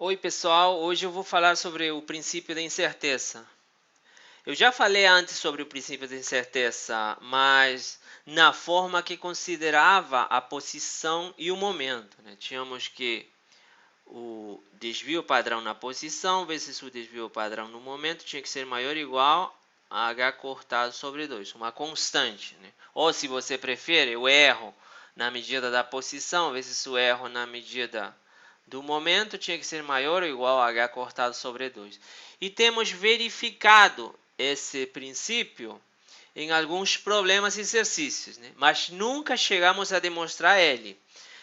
Oi, pessoal. Hoje eu vou falar sobre o princípio da incerteza. Eu já falei antes sobre o princípio da incerteza, mas na forma que considerava a posição e o momento, né? Tínhamos que o desvio padrão na posição vezes o desvio padrão no momento tinha que ser maior ou igual a h cortado sobre 2, uma constante, né? Ou, se você prefere, o erro na medida da posição vezes o erro na medida do momento tinha que ser maior ou igual a h cortado sobre 2. E temos verificado esse princípio em alguns problemas e exercícios, né? Mas nunca chegamos a demonstrar ele.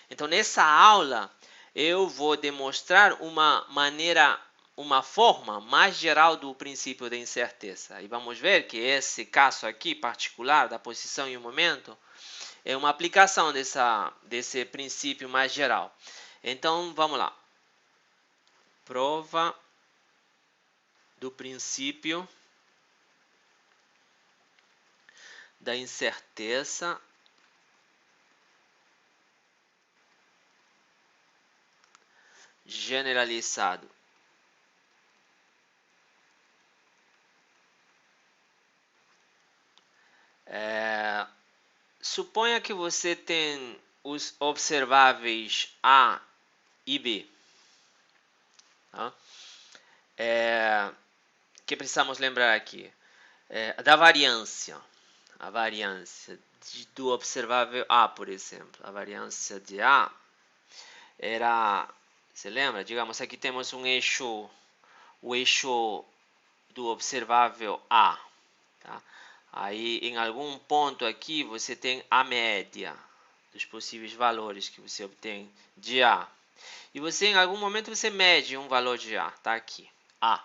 Então, nessa aula, eu vou demonstrar uma forma mais geral do princípio da incerteza. E vamos ver que esse caso aqui particular da posição e o momento é uma aplicação desse princípio mais geral. Então, vamos lá. Prova do princípio da incerteza generalizado. Suponha que você tem os observáveis A e B. Tá? Que precisamos lembrar aqui? Da variância. A variância do observável A, por exemplo. A variância de A era... Você lembra? Digamos, aqui temos o eixo do observável A. Tá? Aí, em algum ponto aqui, você tem a média dos possíveis valores que você obtém de A. E você, em algum momento, você mede um valor de A. Está aqui, A.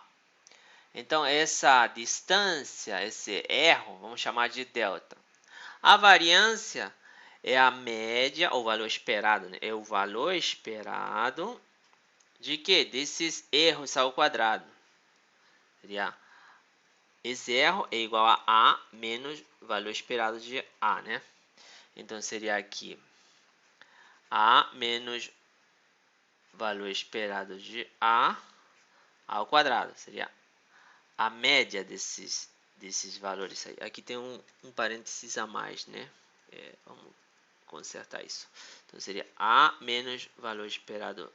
Então, essa distância, esse erro, vamos chamar de delta. A variância é a média, ou valor esperado, né? É o valor esperado de quê? Desses erros ao quadrado. Seria, esse erro é igual a A menos o valor esperado de A, né? Então, seria aqui A menos valor esperado de A ao quadrado. Seria a média desses valores aí. Aqui tem um parênteses a mais, né? Vamos consertar isso. Então, seria A menos valor esperado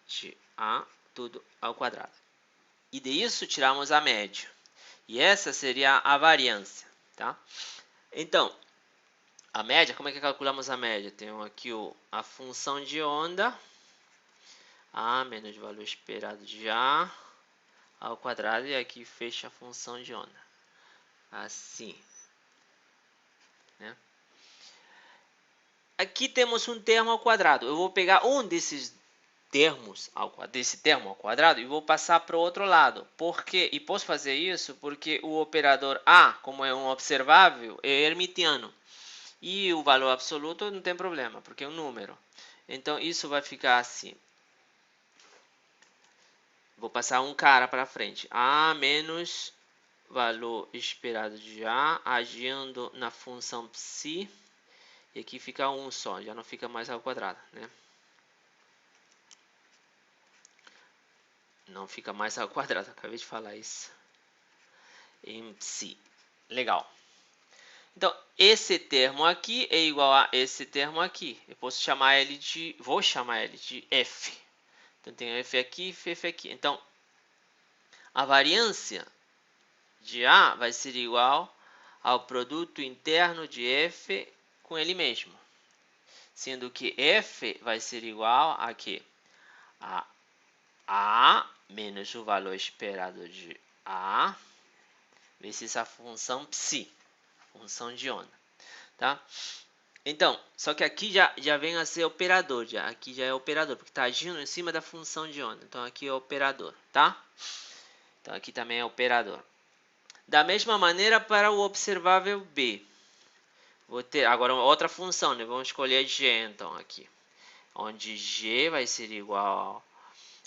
de A, tudo ao quadrado. E disso tiramos a média. E essa seria a variância, tá? Então, a média, como é que calculamos a média? Temos aqui a função de onda, A menos o valor esperado de A ao quadrado, e aqui fecha a função de onda. Assim. Né? Aqui temos um termo ao quadrado. Eu vou pegar um desses termos, desse termo ao quadrado, e vou passar para o outro lado. Por quê? E posso fazer isso porque o operador A, como é um observável, é hermitiano. E o valor absoluto não tem problema, porque é um número. Então, isso vai ficar assim. Vou passar um cara para frente. A menos valor esperado de A, agindo na função psi. E aqui fica um só, já não fica mais ao quadrado, né? Não fica mais ao quadrado, acabei de falar isso. Em psi. Legal. Então, esse termo aqui é igual a esse termo aqui. Eu posso chamar ele de... Vou chamar ele de f. Então, tem f aqui e f aqui. Então, a variância de A vai ser igual ao produto interno de f com ele mesmo. Sendo que f vai ser igual a quê? A A menos o valor esperado de A vezes a função psi, função de onda, tá? Então, só que aqui já vem a ser operador, aqui já é operador, porque está agindo em cima da função de onda. Então, aqui é operador, tá? Então, aqui também é operador. Da mesma maneira para o observável B. Vou ter agora uma outra função, né? Vamos escolher G, então, aqui. Onde G vai ser igual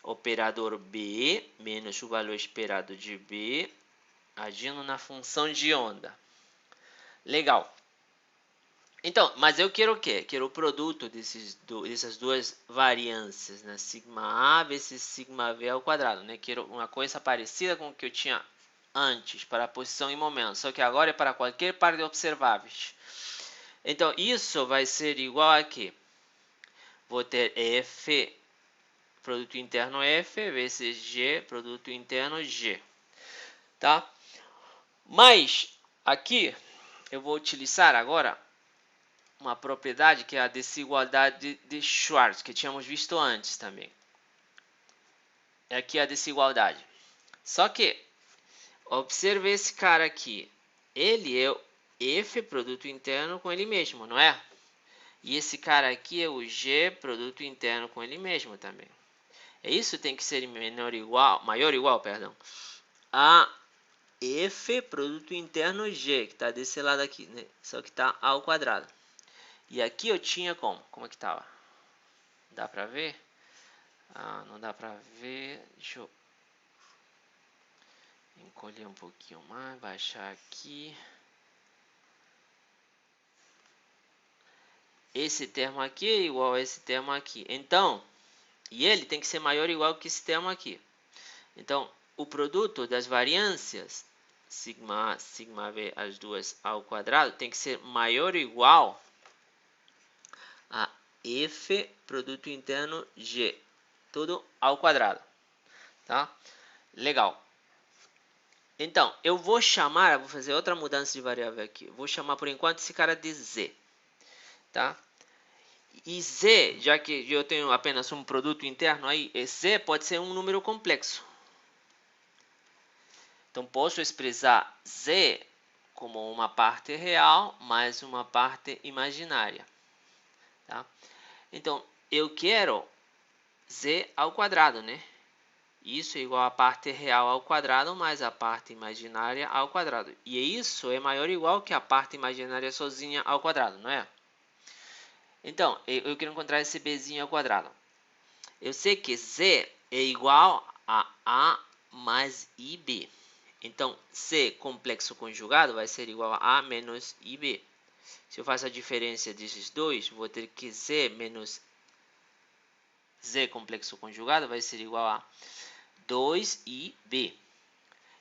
ao operador B menos o valor esperado de B, agindo na função de onda. Legal. Então, mas eu quero o quê? Quero o produto dessas duas variâncias, né? Sigma A vezes sigma V ao quadrado, né? Quero uma coisa parecida com o que eu tinha antes, para a posição e momento, só que agora é para qualquer par de observáveis. Então, isso vai ser igual a quê? Vou ter F, produto interno F, vezes G, produto interno G. Tá? Mas, aqui, eu vou utilizar agora uma propriedade que é a desigualdade de Schwarz, que tínhamos visto antes também. Aqui é a desigualdade. Só que, observe esse cara aqui. Ele é o F, produto interno, com ele mesmo, não é? E esse cara aqui é o G, produto interno, com ele mesmo também. Isso tem que ser maior ou igual, perdão, a F, produto interno G, que está desse lado aqui, né? Só que está ao quadrado. E aqui eu tinha como? Como é que estava? Dá para ver? Ah, não dá para ver. Deixa eu encolher um pouquinho mais, baixar aqui. Esse termo aqui é igual a esse termo aqui. Então, e ele tem que ser maior ou igual que esse termo aqui. Então, o produto das variâncias, sigma A, sigma V, as duas ao quadrado, tem que ser maior ou igual a F, produto interno G, tudo ao quadrado. Tá? Legal. Então, eu vou fazer outra mudança de variável aqui. Vou chamar por enquanto esse cara de Z. Tá? E Z, já que eu tenho apenas um produto interno aí, Z pode ser um número complexo. Então, posso expressar Z como uma parte real mais uma parte imaginária. Tá? Então, eu quero Z ao quadrado, né? Isso é igual a parte real ao quadrado mais a parte imaginária ao quadrado. E isso é maior ou igual que a parte imaginária sozinha ao quadrado, não é? Então, eu quero encontrar esse bzinho ao quadrado. Eu sei que Z é igual a mais IB. Então, C complexo conjugado vai ser igual a A menos IB. Se eu faço a diferença desses dois, vou ter que Z menos Z complexo conjugado vai ser igual a 2IB.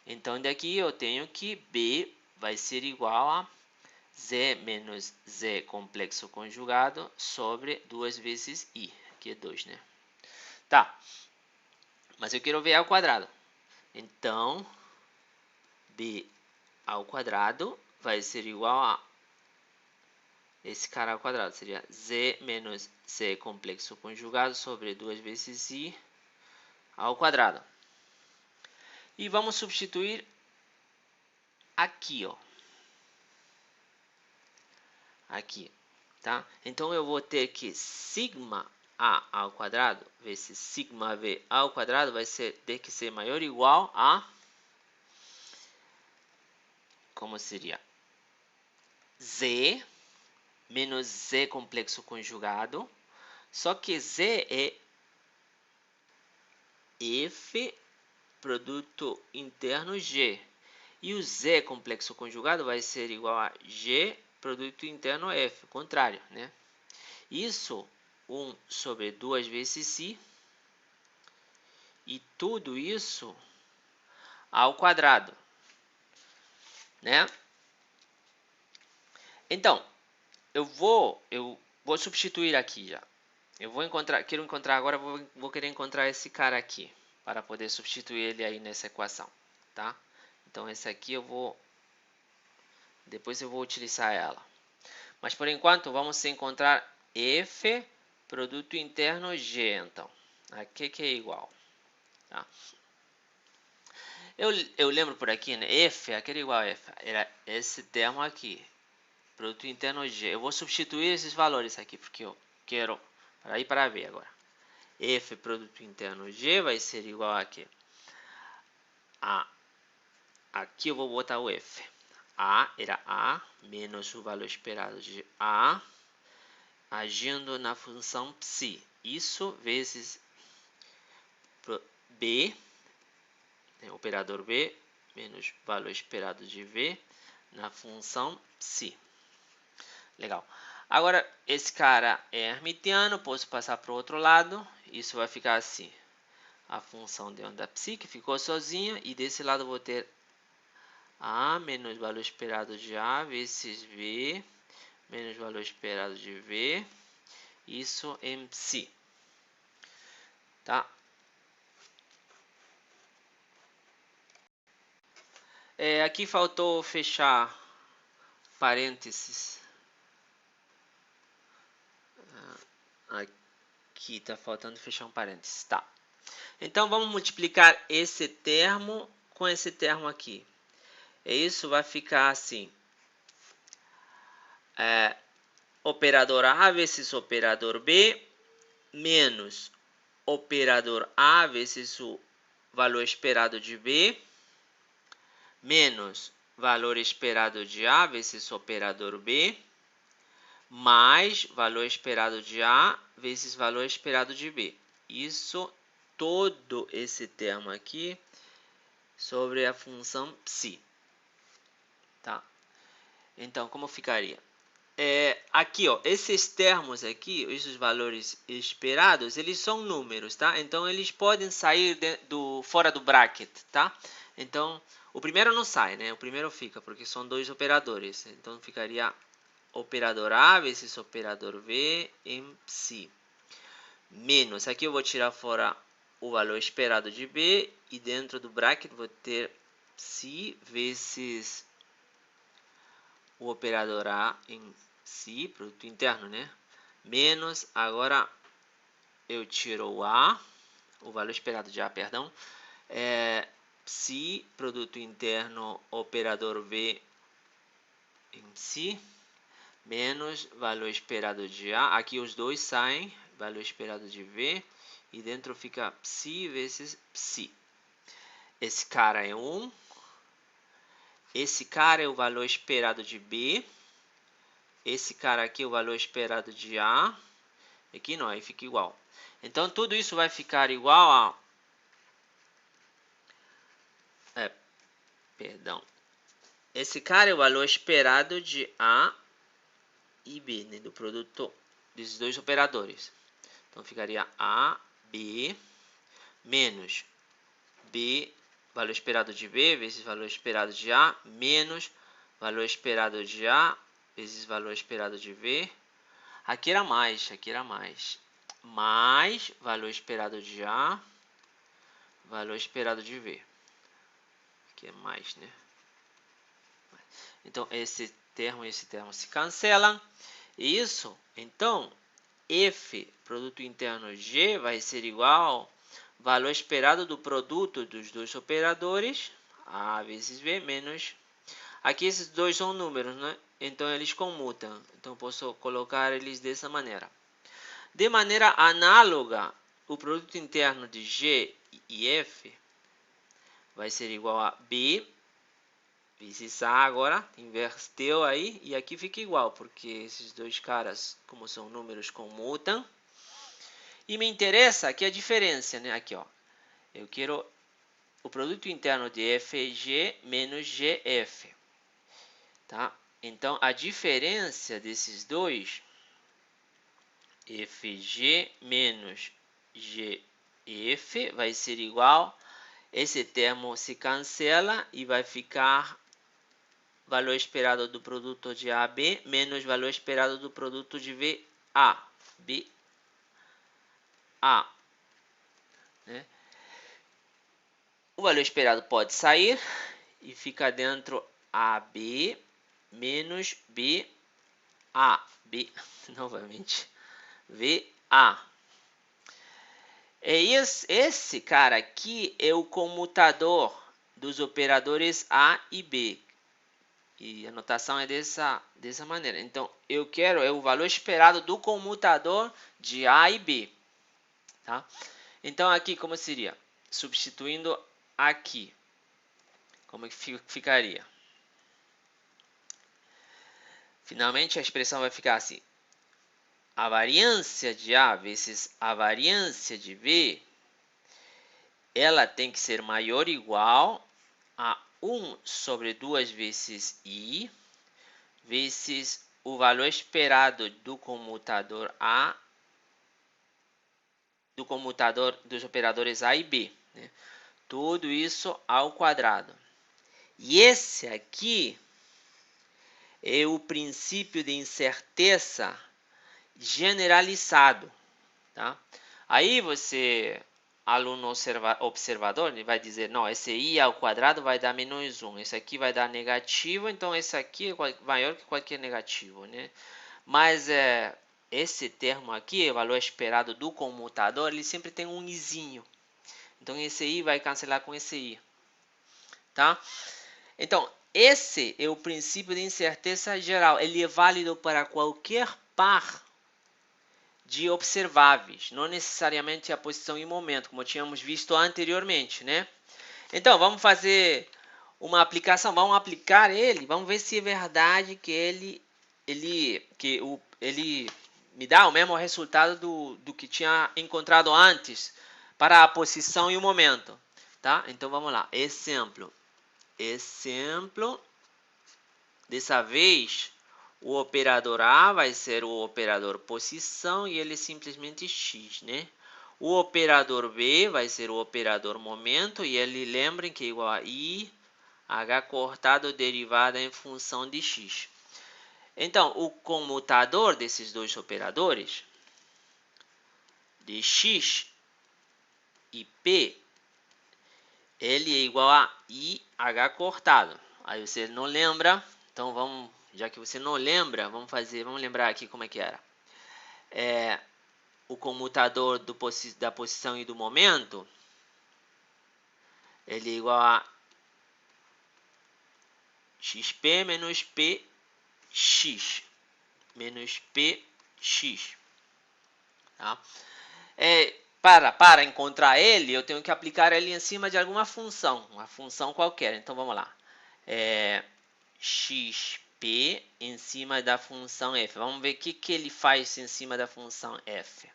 Então, daqui eu tenho que B vai ser igual a Z menos Z complexo conjugado sobre 2 vezes I. Aqui é 2, né? Tá. Mas eu quero ver ao quadrado. Então, B ao quadrado vai ser igual a esse cara ao quadrado. Seria Z menos Z complexo conjugado sobre 2 vezes I ao quadrado. E vamos substituir aqui, ó. Aqui, tá? Então, eu vou ter que sigma A ao quadrado vezes sigma V ao quadrado vai ter que ser maior ou igual a... Como seria? Z menos Z complexo conjugado. Só que Z é F produto interno G. E o Z complexo conjugado vai ser igual a G produto interno F, contrário, né? Isso, 1 sobre 2 vezes I, e tudo isso ao quadrado, né? Então, eu vou substituir aqui já. Quero encontrar agora, vou querer encontrar esse cara aqui, para poder substituir ele aí nessa equação, tá? Então, esse aqui depois eu vou utilizar ela. Mas, por enquanto, vamos encontrar F produto interno G, então. Aqui que é igual. Tá? Eu lembro por aqui, né? F, aquele igual a F, era esse termo aqui. Produto interno G. Eu vou substituir esses valores aqui, porque eu quero para ver agora. F produto interno G vai ser igual a quê? Aqui eu vou botar o F. A era A menos o valor esperado de A agindo na função psi. Isso vezes B, né, operador B, menos valor esperado de V na função psi. Legal. Agora, esse cara é hermitiano, posso passar para o outro lado. Isso vai ficar assim. A função de onda psi que ficou sozinha. E desse lado eu vou ter A menos valor esperado de A vezes V menos valor esperado de V. Isso em psi. Tá? Aqui faltou fechar parênteses. Aqui está faltando fechar um parênteses. Tá. Então, vamos multiplicar esse termo com esse termo aqui. E isso vai ficar assim. Operador A vezes operador B menos operador A vezes o valor esperado de B menos valor esperado de A vezes operador B mais valor esperado de A vezes valor esperado de B. Isso, todo esse termo aqui sobre a função psi. Tá? Então, como ficaria? Aqui, ó, esses termos aqui, esses valores esperados, eles são números, tá? Então, eles podem sair fora do bracket, tá? Então, o primeiro não sai, né? O primeiro fica, porque são dois operadores. Então, ficaria operador A vezes operador V em psi. Menos, aqui eu vou tirar fora o valor esperado de B e dentro do bracket vou ter psi vezes o operador A em psi, produto interno, né? Menos, agora eu tiro o A, o valor esperado de A, perdão. Psi, produto interno, operador V em psi, menos valor esperado de A. Aqui os dois saem, valor esperado de V. E dentro fica psi vezes psi. Esse cara é 1. Esse cara é o valor esperado de B. Esse cara aqui é o valor esperado de A. Aqui não, aí fica igual. Então, tudo isso vai ficar igual a... Perdão. Esse cara é o valor esperado de A e B, né, do produto desses dois operadores. Então, ficaria A, B, menos B, valor esperado de B, vezes valor esperado de A, menos valor esperado de A, vezes valor esperado de V. Aqui era mais, aqui era mais. Mais valor esperado de A, valor esperado de V. Aqui é mais, né? Então, esse termo e esse termo se cancelam. Isso, então, F, produto interno G, vai ser igual ao valor esperado do produto dos dois operadores, A vezes V, menos... Aqui esses dois são números, né? Então, eles comutam. Então, posso colocar eles dessa maneira. De maneira análoga, o produto interno de G e F vai ser igual a B vezes A. Agora, inverteu aí, e aqui fica igual, porque esses dois caras, como são números, comutam. E me interessa aqui a diferença, né? Aqui, ó. Eu quero o produto interno de FG menos GF. Tá? Então, a diferença desses dois, FG menos GF, vai ser igual, esse termo se cancela e vai ficar valor esperado do produto de AB menos valor esperado do produto de VA. Né? O valor esperado pode sair e fica dentro AB menos BA. Novamente. VA. Esse cara aqui é o comutador dos operadores A e B. E a notação é dessa maneira. Então, eu quero o valor esperado do comutador de A e B. Tá? Então, aqui como seria? Substituindo aqui. Como que ficaria? Finalmente, a expressão vai ficar assim. A variância de A vezes a variância de B, ela tem que ser maior ou igual a 1 sobre 2 vezes I, vezes o valor esperado do comutador A, dos operadores A e B, né? Tudo isso ao quadrado. E esse aqui é o princípio de incerteza generalizado, tá? Aí você, aluno observador, ele vai dizer, não, esse i ao quadrado vai dar menos 1, esse aqui vai dar negativo, então esse aqui é maior que qualquer negativo, né? Mas esse termo aqui, o valor esperado do comutador, ele sempre tem um izinho. Então esse i vai cancelar com esse i, tá? Então, esse é o princípio de incerteza geral. Ele é válido para qualquer par de observáveis, não necessariamente a posição e momento, como tínhamos visto anteriormente, né? Então, vamos fazer uma aplicação, vamos aplicar ele, vamos ver se é verdade que ele me dá o mesmo resultado do que tinha encontrado antes para a posição e o momento, tá? Então, vamos lá. Exemplo, dessa vez, o operador A vai ser o operador posição e ele é simplesmente x, né? O operador B vai ser o operador momento e ele, lembrem que é igual a i h cortado derivada em função de x. Então, o comutador desses dois operadores, de x e p, ele é igual a i h cortado. Aí você não lembra, então vamos, já que você não lembra, vamos lembrar aqui como é que era. O comutador da posição e do momento, ele é igual a xp menos px, menos px. Tá? Para encontrar ele, eu tenho que aplicar ele em cima de alguma função, uma função qualquer. Então, vamos lá. Xp em cima da função f. Vamos ver o que ele faz em cima da função f.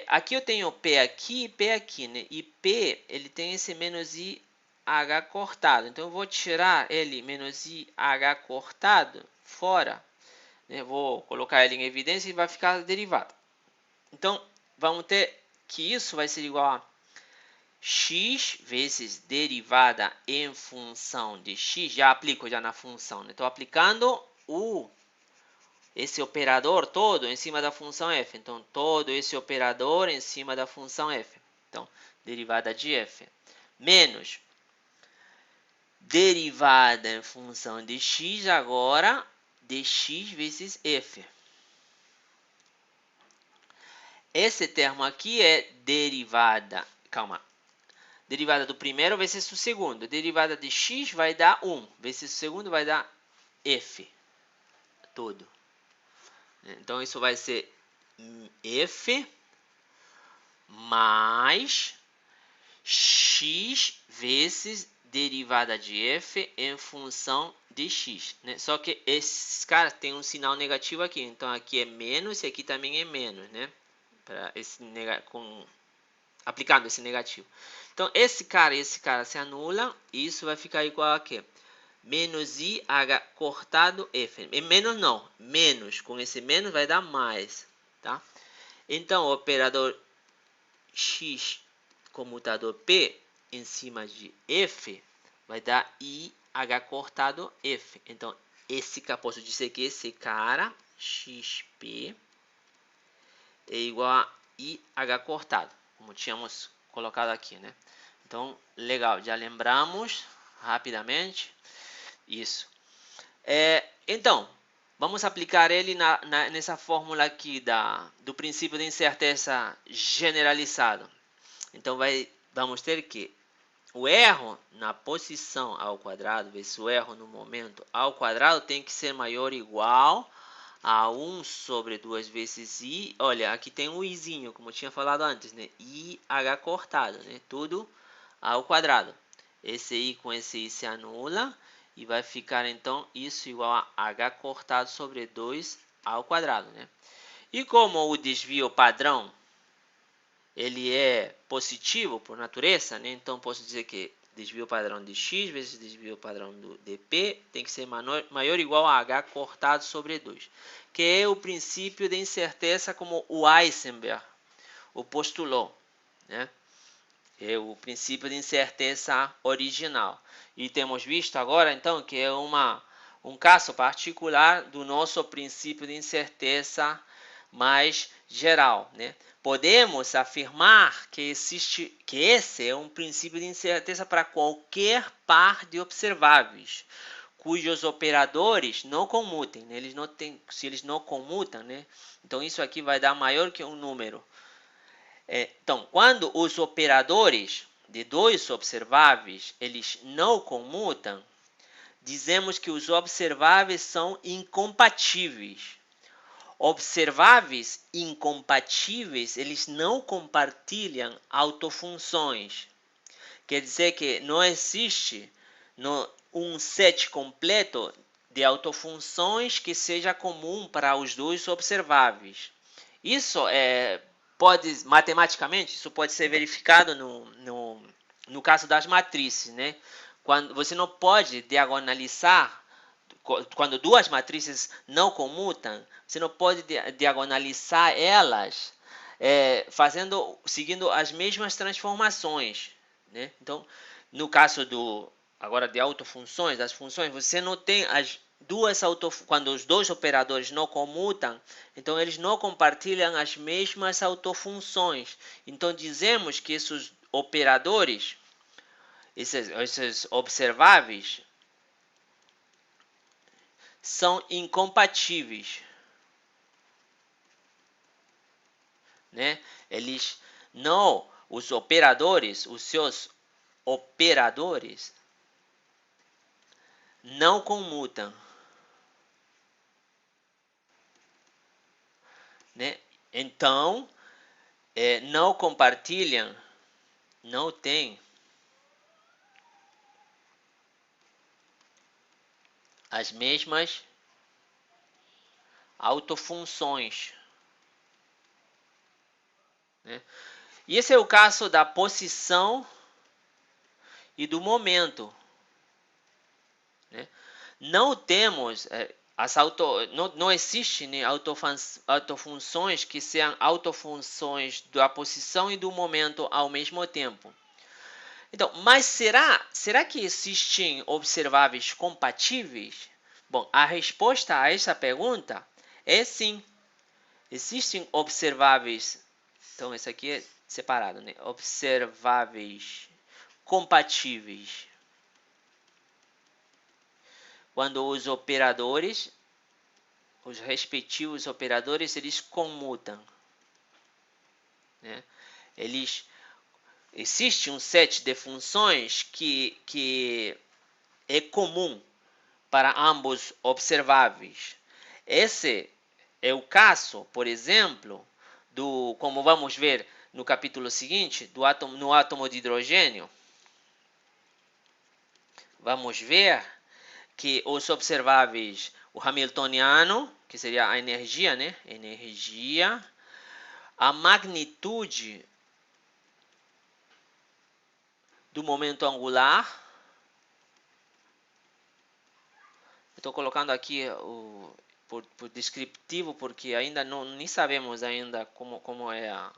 Aqui eu tenho P aqui e P aqui, né? E P, ele tem esse menos IH cortado. Então, eu vou tirar ele, menos IH cortado, fora. Né? Vou colocar ele em evidência e vai ficar derivado. Então, vamos ter que isso vai ser igual a x vezes derivada em função de x. Já aplico já na função, né? Estou aplicando esse operador todo em cima da função f. Então, todo esse operador em cima da função f. Então, derivada de f. Menos derivada em função de x agora de x vezes f. Esse termo aqui é derivada. Calma. Derivada do primeiro vezes o segundo. Derivada de x vai dar 1. Vezes o segundo vai dar f. Todo. Então, isso vai ser f mais x vezes derivada de f em função de x. Né? Só que esses caras têm um sinal negativo aqui. Então, aqui é menos e aqui também é menos. Né? Aplicando esse negativo. Então, esse cara e esse cara se anulam. E isso vai ficar igual a quê? Menos IH cortado F. E menos não. Menos. Com esse menos vai dar mais. Tá? Então, o operador X comutador P em cima de F vai dar IH cortado F. Então, posso dizer que esse cara, XP, é igual a IH cortado, como tínhamos colocado aqui, né? Então, legal, já lembramos rapidamente isso. Então, vamos aplicar ele nessa fórmula aqui do princípio de incerteza generalizado. Então, vamos ter que o erro na posição ao quadrado vezes o erro no momento ao quadrado tem que ser maior ou igual a 1 sobre 2 vezes i. Olha, aqui tem um izinho, como eu tinha falado antes, né? IH cortado, né? Tudo ao quadrado. Esse i com esse i se anula e vai ficar, então, isso igual a h cortado sobre 2 ao quadrado, né? E como o desvio padrão ele é positivo por natureza, né? Então posso dizer que desvio padrão de x vezes desvio padrão de p tem que ser maior ou igual a h cortado sobre 2, que é o princípio de incerteza como o Heisenberg o postulou, né? É o princípio de incerteza original. E temos visto agora, então, que é um caso particular do nosso princípio de incerteza mais geral, né? Podemos afirmar que esse é um princípio de incerteza para qualquer par de observáveis, cujos operadores não comutem, né? Se eles não comutam, né? Então isso aqui vai dar maior que um número. Então, quando os operadores de dois observáveis eles não comutam, dizemos que os observáveis são incompatíveis. Observáveis incompatíveis, eles não compartilham autofunções. Quer dizer que não existe um set completo de autofunções que seja comum para os dois observáveis. Isso matematicamente, isso pode ser verificado no caso das matrizes, né? Quando você não pode diagonalizar, quando duas matrizes não comutam, você não pode diagonalizar elas seguindo as mesmas transformações, né? Então, no caso agora de autofunções, das funções, você não tem quando os dois operadores não comutam, então eles não compartilham as mesmas autofunções. Então dizemos que esses operadores, esses observáveis, são incompatíveis, né? Os seus operadores não comutam, né? Então, não compartilham, não tem as mesmas autofunções, né? E esse é o caso da posição e do momento, né? Não temos não existe, né, autofunções que sejam autofunções da posição e do momento ao mesmo tempo. Então, mas será que existem observáveis compatíveis? Bom, a resposta a essa pergunta é sim. Existem observáveis. Então, esse aqui é separado, né? Observáveis compatíveis. Quando os respectivos operadores, eles comutam, né? Existe um set de funções que é comum para ambos observáveis. Esse é o caso, por exemplo, como vamos ver no capítulo seguinte, no átomo de hidrogênio. Vamos ver que os observáveis, o hamiltoniano, que seria a energia, né? Energia, a magnitude do momento angular. Estou colocando aqui por descritivo, porque ainda nem sabemos ainda como é a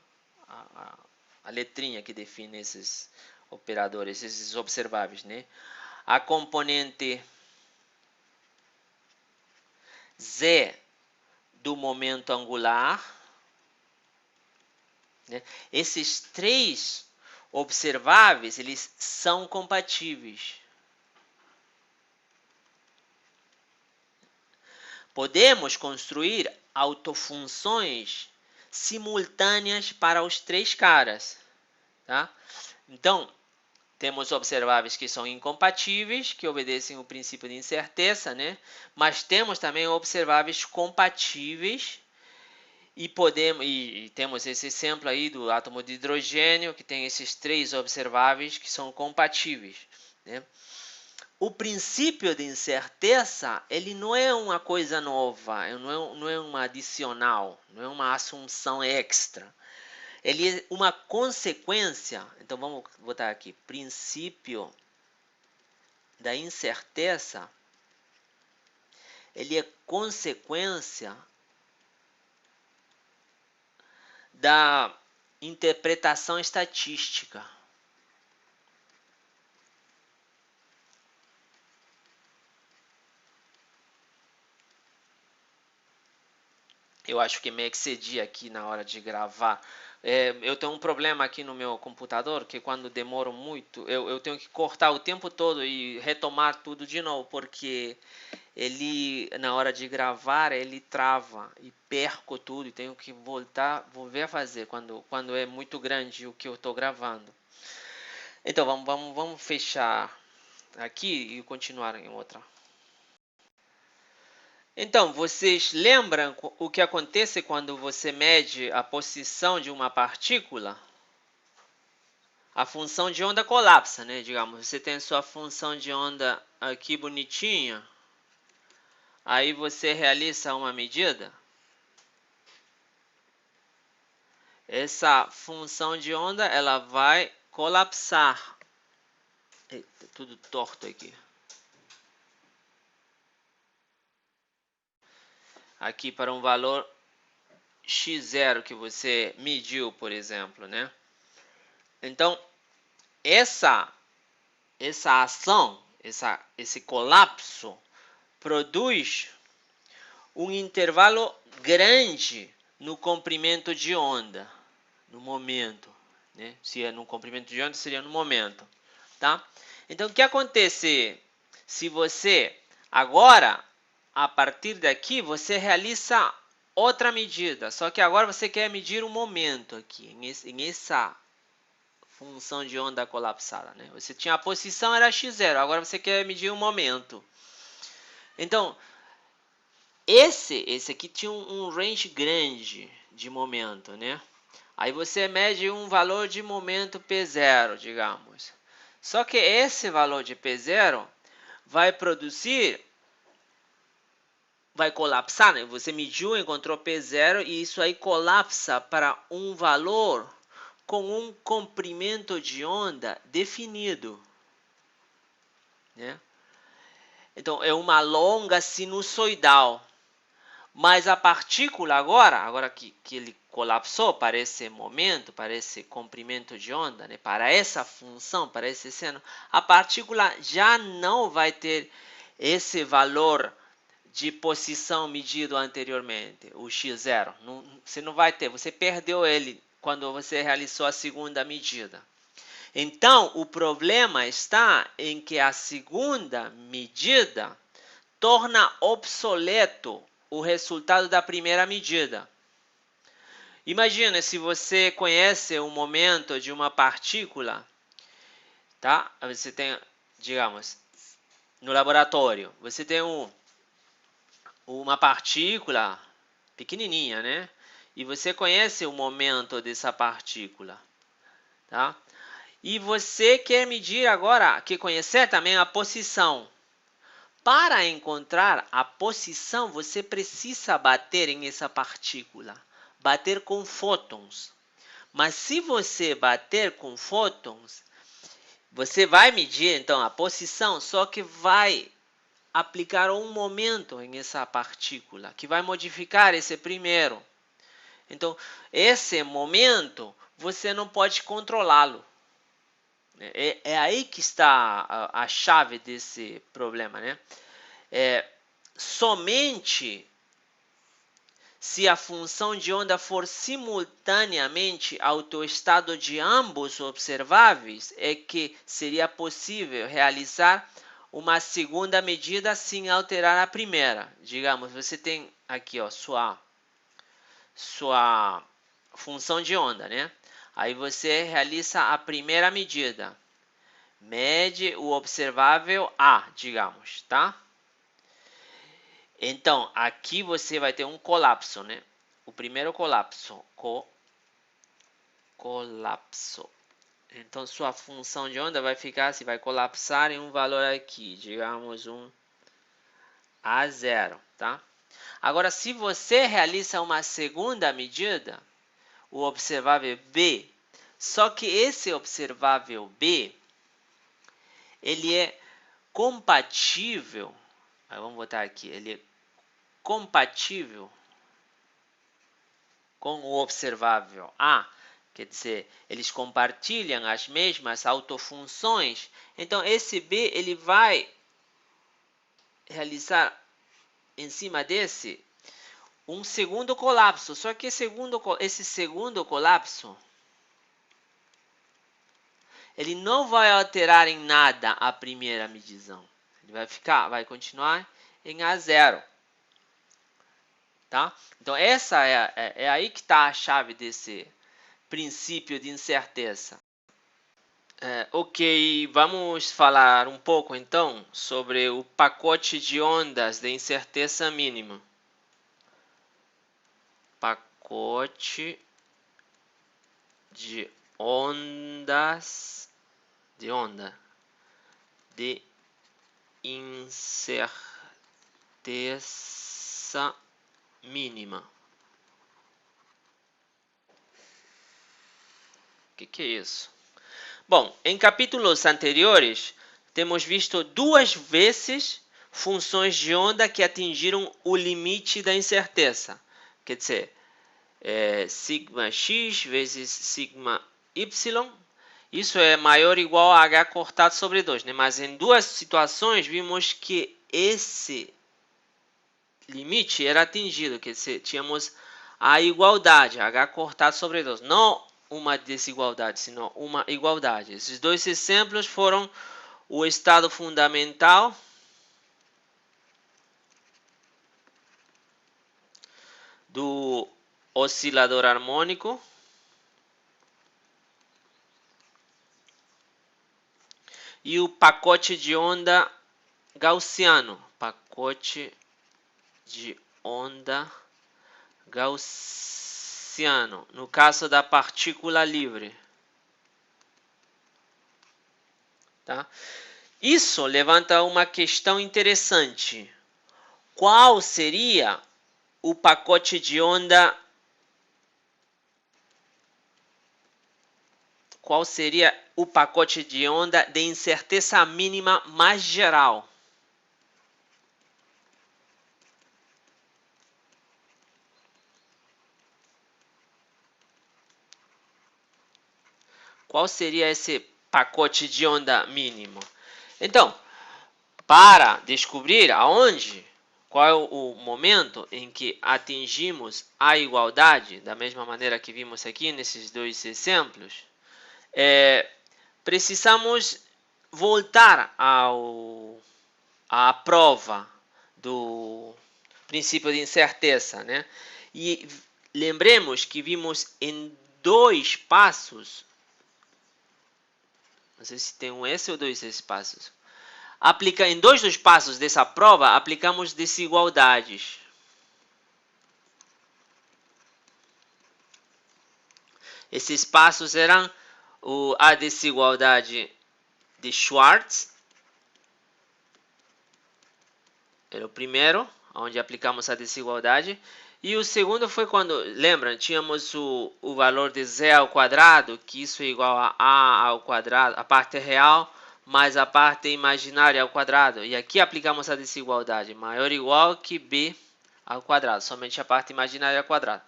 letrinha que define esses operadores, esses observáveis, né? A componente Z do momento angular, né? Esses três observáveis, eles são compatíveis. Podemos construir autofunções simultâneas para os três caras, tá? Então, temos observáveis que são incompatíveis, que obedecem o princípio de incerteza, né? Mas temos também observáveis compatíveis e temos esse exemplo aí do átomo de hidrogênio, que tem esses três observáveis que são compatíveis, né? O princípio de incerteza, ele não é uma coisa nova, não é uma adicional, não é uma assunção extra. Ele é uma consequência. Então vamos botar aqui, princípio da incerteza, ele é consequência da interpretação estatística. Eu acho que me excedi aqui na hora de gravar. Eu tenho um problema aqui no meu computador, que quando demoro muito, eu tenho que cortar o tempo todo e retomar tudo de novo, porque ele, na hora de gravar, ele trava e perco tudo e tenho que volver a fazer quando é muito grande o que eu estou gravando. Então, vamos fechar aqui e continuar em outra. Então, vocês lembram o que acontece quando você mede a posição de uma partícula? A função de onda colapsa, né? Digamos, você tem sua função de onda aqui bonitinha. Aí você realiza uma medida. Essa função de onda, ela vai colapsar. Eita, tudo torto aqui. Aqui para um valor x0 que você mediu, por exemplo, né? Então, essa ação, esse colapso, produz um intervalo grande no comprimento de onda, no momento, né? Se é no comprimento de onda, seria no momento, tá? Então, o que acontece se você agora, a partir daqui, você realiza outra medida, só que agora você quer medir um momento aqui, em essa função de onda colapsada, né? Você tinha a posição, era x0, agora você quer medir um momento. Então, esse aqui tinha um range grande de momento, né? Aí você mede um valor de momento P0, digamos. Só que esse valor de P0 vai produzir, vai colapsar, né? Você mediu, encontrou P0 e isso aí colapsa para um valor com um comprimento de onda definido, né? Então, é uma longa sinusoidal. Mas a partícula agora que ele colapsou para esse momento, para esse comprimento de onda, né, para essa função, para esse seno, a partícula já não vai ter esse valor de posição medido anteriormente, o x0. Você não vai ter, você perdeu ele quando você realizou a segunda medida. Então, o problema está em que a segunda medida torna obsoleto o resultado da primeira medida. Imagina se você conhece o momento de uma partícula, tá? Você tem, digamos, no laboratório, você tem uma partícula pequenininha, né? E você conhece o momento dessa partícula, tá? E você quer medir agora, quer conhecer também a posição. Para encontrar a posição, você precisa bater em essa partícula, bater com fótons. Mas se você bater com fótons, você vai medir então a posição, só que vai aplicar um momento em essa partícula, que vai modificar esse primeiro. Então, esse momento, você não pode controlá-lo. É aí que está a chave desse problema, né? Somente se a função de onda for simultaneamente autoestado de ambos observáveis, é que seria possível realizar uma segunda medida sem alterar a primeira. Digamos, você tem aqui ó, sua função de onda, né? Aí você realiza a primeira medida. Mede o observável A, digamos, tá? Então, aqui você vai ter um colapso, né? O primeiro colapso, colapso. Então, sua função de onda vai ficar assim, vai colapsar em um valor aqui, digamos um A0, tá? Agora, se você realiza uma segunda medida, o observável B, só que esse observável B, ele é compatível, vamos botar aqui, ele é compatível com o observável A, quer dizer, eles compartilham as mesmas autofunções, então esse B ele vai realizar em cima desse um segundo colapso, só que esse segundo colapso ele não vai alterar em nada a primeira medição. Ele vai continuar em A0. Tá? Então, essa é aí que está a chave desse princípio de incerteza. Ok, vamos falar um pouco então sobre o pacote de ondas de incerteza mínima. Pacote de ondas de incerteza mínima. O que é isso? Bom, em capítulos anteriores, temos visto 2 vezes funções de onda que atingiram o limite da incerteza. Quer dizer, sigma x vezes sigma y, isso é maior ou igual a h cortado sobre 2. Né? Mas em 2 situações, vimos que esse limite era atingido, quer dizer, tínhamos a igualdade, h cortado sobre 2. Não uma desigualdade, senão uma igualdade. Esses 2 exemplos foram o estado fundamental do oscilador harmônico e o pacote de onda gaussiano. Pacote de onda gaussiano, no caso da partícula livre. Tá? Isso levanta uma questão interessante. Qual seria o pacote de onda? Qual seria o pacote de onda de incerteza mínima mais geral? Qual seria esse pacote de onda mínimo? Então, para descobrir qual é o momento em que atingimos a igualdade, da mesma maneira que vimos aqui nesses 2 exemplos, precisamos voltar à prova do princípio de incerteza, né? E lembremos que vimos em 2 passos, não sei se tem um S ou 2 S passos. Em 2 dos passos dessa prova, aplicamos desigualdades. Esses passos eram a desigualdade de Schwartz, era o primeiro, onde aplicamos a desigualdade. E o segundo foi quando, lembram, tínhamos o valor de z ao quadrado, que isso é igual a ao quadrado, a parte real, mais a parte imaginária ao quadrado. E aqui aplicamos a desigualdade, maior ou igual que b ao quadrado, somente a parte imaginária ao quadrado.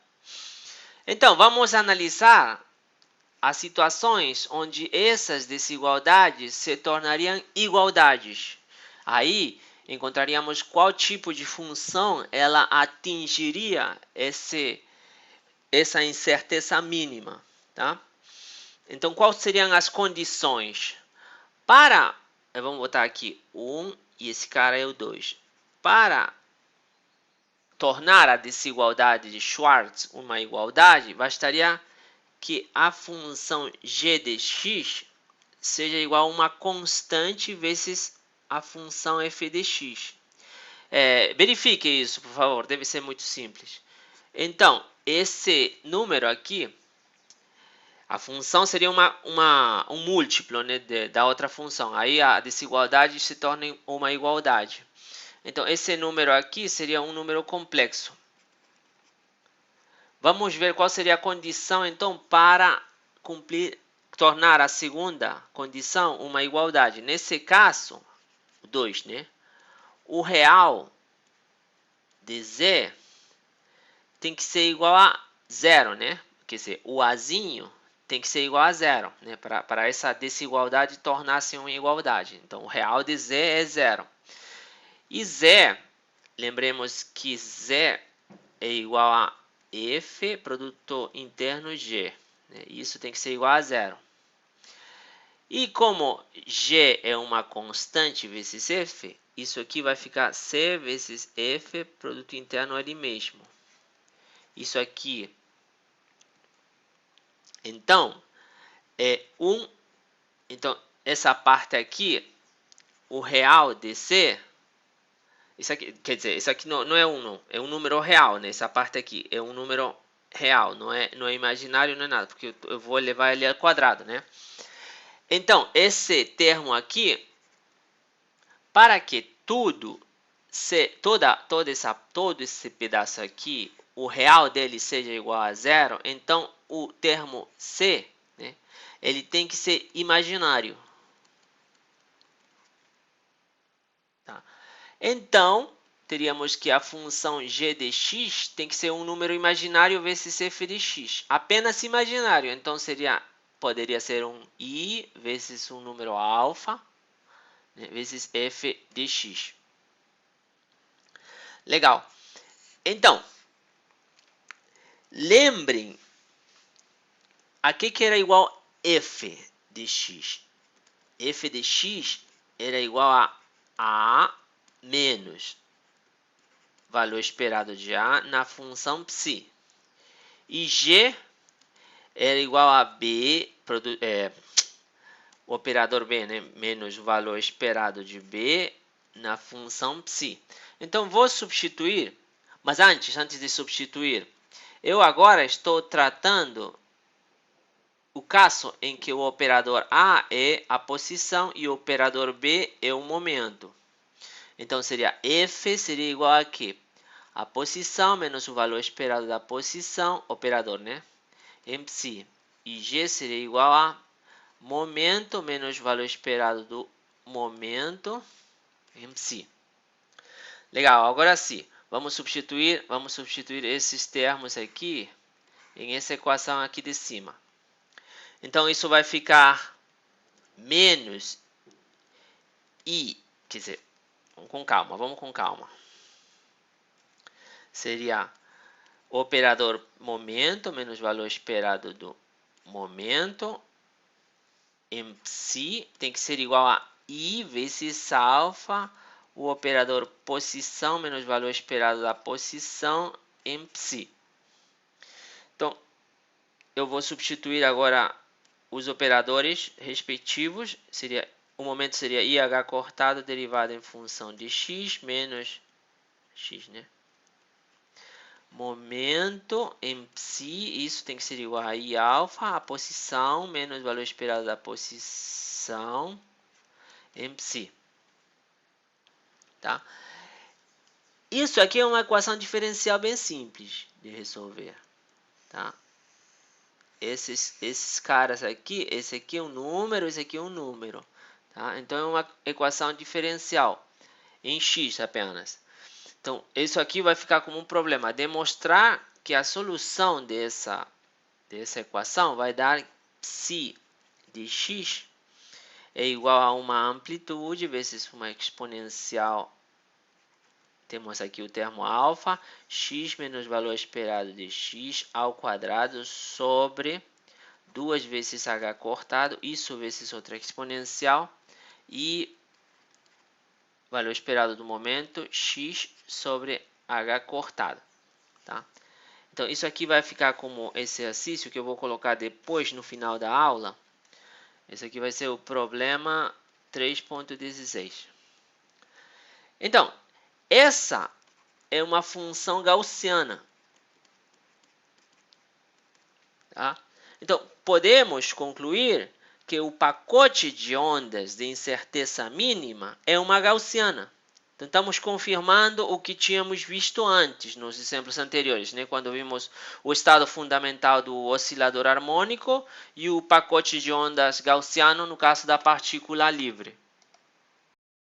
Então, vamos analisar as situações onde essas desigualdades se tornariam igualdades. Aí, encontraríamos qual tipo de função ela atingiria essa incerteza mínima. Tá? Então, quais seriam as condições? Vamos botar aqui 1 e esse cara é o 2. Para tornar a desigualdade de Schwartz uma igualdade, bastaria que a função g de x seja igual a uma constante vezes a função f de x. Verifique isso, por favor, deve ser muito simples. Então, esse número aqui, a função seria um múltiplo, né, da outra função. Aí a desigualdade se torna uma igualdade. Então, esse número aqui seria um número complexo. Vamos ver qual seria a condição, então, para tornar a segunda condição uma igualdade. Nesse caso, o 2, né? O real de z tem que ser igual a 0, né? Quer dizer, o azinho tem que ser igual a 0, né? Para essa desigualdade tornar-se uma igualdade. Então, o real de z é 0. E z, lembremos que z é igual a f produto interno g. Né? Isso tem que ser igual a 0. E como g é uma constante vezes f, isso aqui vai ficar c vezes f produto interno ali mesmo. Isso aqui, então, é 1. Então, essa parte aqui, o real de c, isso aqui, quer dizer, isso aqui não é 1, não. É um número real, né? Essa parte aqui é um número real, não é imaginário, não é nada, porque eu vou levar ele ao quadrado, né? Então, esse termo aqui, para que todo esse pedaço aqui, o real dele seja igual a 0, então o termo c, né, ele tem que ser imaginário. Tá? Então, teríamos que a função g de x tem que ser um número imaginário vezes f de x. Apenas imaginário. Então, poderia ser um i vezes um número alfa, né, vezes f de x. Legal. Então, lembrem a que era igual f de x. F de x era igual a menos valor esperado de a na função psi. E g era igual a b, o operador b, né, menos o valor esperado de b na função psi. Então, vou substituir, mas antes de substituir, eu agora estou tratando o caso em que o operador A é a posição e o operador B é o momento. Então, seria F seria igual a quê? A posição menos o valor esperado da posição, operador, né? Em psi. E G seria igual a momento menos o valor esperado do momento em psi. Legal, agora sim. Vamos substituir esses termos aqui em essa equação aqui de cima. Então, isso vai ficar menos i, quer dizer, vamos com calma. Seria o operador momento menos valor esperado do momento em psi tem que ser igual a i vezes alfa, o operador posição menos valor esperado da posição em psi. Então, eu vou substituir agora os operadores respectivos. O momento seria IH cortado derivado em função de x menos x, né? Momento em psi, isso tem que ser igual a I alfa, a posição menos o valor esperado da posição em psi. Tá? Isso aqui é uma equação diferencial bem simples de resolver. Tá? Esses caras aqui, esse aqui é um número, esse aqui é um número. Tá? Então, é uma equação diferencial em x apenas. Então, isso aqui vai ficar como um problema. Demonstrar que a solução dessa equação vai dar psi de x é igual a uma amplitude vezes uma exponencial. Temos aqui o termo alfa, x menos o valor esperado de x ao quadrado sobre 2 vezes h cortado, isso vezes outra exponencial, e valor esperado do momento, x sobre h cortado. Tá? Então, isso aqui vai ficar como exercício que eu vou colocar depois no final da aula. Esse aqui vai ser o problema 3.16. Então, essa é uma função gaussiana. Tá? Então, podemos concluir que o pacote de ondas de incerteza mínima é uma gaussiana. Então, estamos confirmando o que tínhamos visto antes, nos exemplos anteriores, né? Quando vimos o estado fundamental do oscilador harmônico e o pacote de ondas gaussiano no caso da partícula livre.